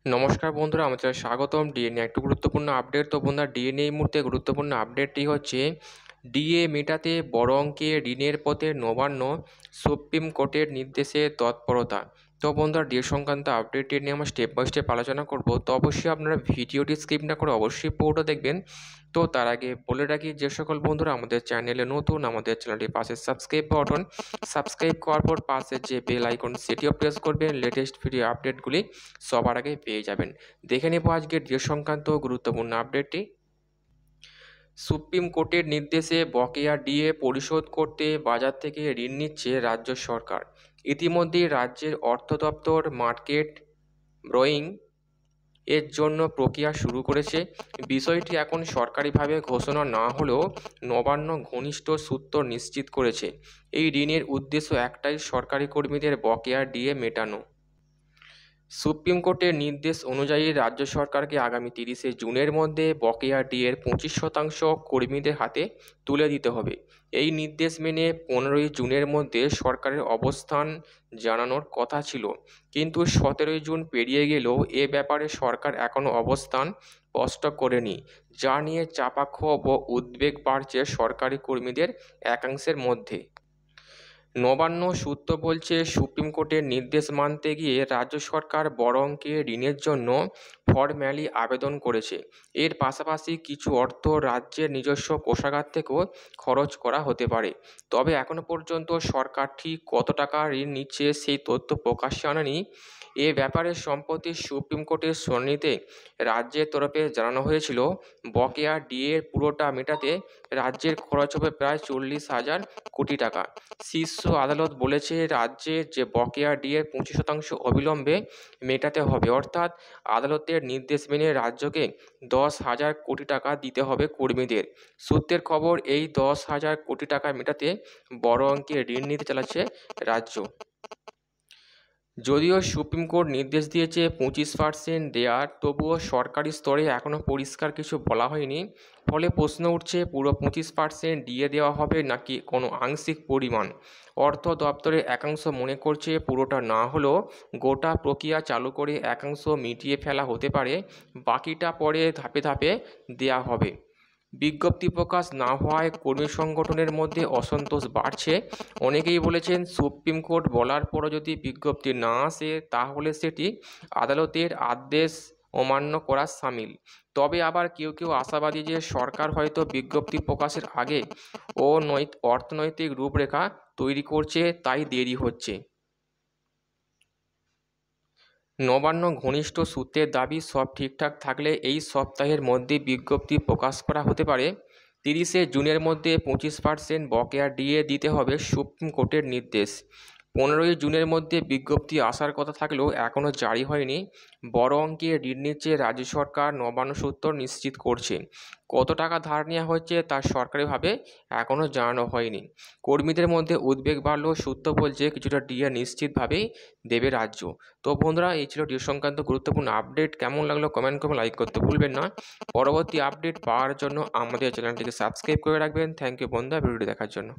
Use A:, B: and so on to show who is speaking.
A: নমস্কার বন্ধুরা, আমাদের স্বাগতম ডিএ একটু গুরুত্বপূর্ণ আপডেট। তো বন্ধুরা, ডিএ এই মুহূর্তে গুরুত্বপূর্ণ আপডেটটি হচ্ছে ডিএ মেটাতে বড় অঙ্কের ঋণের পথে নবান্ন, সুপ্রিম কোর্টের নির্দেশে তৎপরতা। তো বন্ধুরা, ডিএ সংক্রান্ত আপডেটটি নিয়ে আমরা স্টেপ বাই স্টেপ আলোচনা করব। তো অবশ্যই আপনারা ভিডিওটি স্কিপ না করে অবশ্যই পুরোটা দেখবেন। তো তার আগে বলে রাখি, যে সকল বন্ধুরা আমাদের চ্যানেলে নতুন, আমাদের চ্যানেলটির পাশে সাবস্ক্রাইব বাটন, সাবস্ক্রাইব করার পর পাশে যে বেল আইকন সেটিও প্রেস করবেন, লেটেস্ট ভিডিও আপডেটগুলি সবার আগে পেয়ে যাবেন। দেখে নেব আজকের ডিএ সংক্রান্ত গুরুত্বপূর্ণ আপডেটটি। সুপ্রিম কোর্টের নির্দেশে বকেয়া ডিএ পরিশোধ করতে বাজার থেকে ঋণ নিচ্ছে রাজ্য সরকার। ইতিমধ্যেই রাজ্যের অর্থ দপ্তর মার্কেট ব্রোয়িং এর জন্য প্রক্রিয়া শুরু করেছে। বিষয়টি এখন সরকারিভাবে ঘোষণা না হলেও নবান্ন ঘনিষ্ঠ সূত্র নিশ্চিত করেছে, এই ঋণের উদ্দেশ্য একটাই, সরকারি কর্মীদের বকেয়া ডিএ মেটানো। সুপ্রিম কোর্টের নির্দেশ অনুযায়ী রাজ্য সরকারকে আগামী 30শে জুনের মধ্যে বকেয়া ডিএর 25% কর্মীদের হাতে তুলে দিতে হবে। এই নির্দেশ মেনে 15ই জুনের মধ্যে সরকারের অবস্থান জানানোর কথা ছিল, কিন্তু 17ই জুন পেরিয়ে গেলেও এ ব্যাপারে সরকার এখনও অবস্থান স্পষ্ট করেনি, যা নিয়ে চাপা ক্ষোভ ও উদ্বেগ বাড়ছে সরকারি কর্মীদের একাংশের মধ্যে। নবান্ন সূত্র বলছে, সুপ্রিম কোর্টের নির্দেশ মানতে গিয়ে রাজ্য সরকার বড় অঙ্কের ঋণের জন্য ফরম্যালি আবেদন করেছে। এর পাশাপাশি কিছু অর্থ রাজ্যের নিজস্ব কোষাগার থেকেও খরচ করা হতে পারে। তবে এখনও পর্যন্ত সরকার ঠিক কত টাকা ঋণ নিচ্ছে সেই তথ্য প্রকাশ্যে আনেনি। এ ব্যাপারে সম্প্রতি সুপ্রিম কোর্টের শুনানিতে রাজ্যের তরফে জানানো হয়েছিল, বকেয়া ডিএর পুরোটা মেটাতে রাজ্যের খরচ হবে প্রায় 40,000 কোটি টাকা। শীর্ষ আদালত বলেছে, রাজ্যের যে বকেয়া ডিএর 25% অবিলম্বে মেটাতে হবে, অর্থাৎ আদালতের নির্দেশ মেনে রাজ্যকে 10,000 কোটি টাকা দিতে হবে কর্মীদের। সূত্রের খবর, এই 10,000 কোটি টাকা মেটাতে বড় অঙ্কের ঋণ নিতে চালাচ্ছে রাজ্য। যদিও সুপ্রিম কোর্ট নির্দেশ দিয়েছে 25% দেওয়ার, তবুও সরকারি স্তরে এখনও পরিষ্কার কিছু বলা হয়নি। ফলে প্রশ্ন উঠছে, পুরো 25% দিয়ে দেওয়া হবে নাকি কোনো আংশিক পরিমাণ। অর্থ দপ্তরের একাংশ মনে করছে পুরোটা না হলেও গোটা প্রক্রিয়া চালু করে একাংশ মিটিয়ে ফেলা হতে পারে, বাকিটা পরে ধাপে ধাপে দেওয়া হবে। বিজ্ঞপ্তি প্রকাশ না হওয়ায় কর্মী সংগঠনের মধ্যে অসন্তোষ বাড়ছে। অনেকেই বলেছেন, সুপ্রিম কোর্ট বলার পরও যদি বিজ্ঞপ্তি না আসে তাহলে সেটি আদালতের আদেশ অমান্য করা শামিল। তবে আবার কেউ কেউ আশাবাদী যে সরকার হয়তো বিজ্ঞপ্তি প্রকাশের আগে অর্থনৈতিক রূপরেখা তৈরি করছে, তাই দেরি হচ্ছে। নবান্ন ঘনিষ্ঠ সূত্রের দাবি, সব ঠিকঠাক থাকলে এই সপ্তাহের মধ্যে বিজ্ঞপ্তি প্রকাশ করা হতে পারে। 30শে জুনের মধ্যে 25% বকেয়া ডিএ দিতে হবে, সুপ্রিম কোর্টের নির্দেশ। 15ই জুনের মধ্যে বিজ্ঞপ্তি আসার কথা থাকলেও এখনও জারি হয়নি। বড় অঙ্কের ঋণ নিচ্ছে রাজ্য সরকার, নবান্ন সূত্র নিশ্চিত করছে। কত টাকা ধার নেওয়া হচ্ছে তা সরকারিভাবে এখনও জানানো হয়নি। কর্মীদের মধ্যে উদ্বেগ বাড়লেও সূত্র বলছে কিছুটা ডিএ নিশ্চিতভাবেই দেবে রাজ্য। তো বন্ধুরা, এই ছিল ডিএ সংক্রান্ত গুরুত্বপূর্ণ আপডেট। কেমন লাগলো কমেন্ট করে লাইক করতে ভুলবেন না। পরবর্তী আপডেট পাওয়ার জন্য আমাদের চ্যানেলটিকে সাবস্ক্রাইব করে রাখবেন। থ্যাংক ইউ বন্ধুরা, ভিডিওটি দেখার জন্য।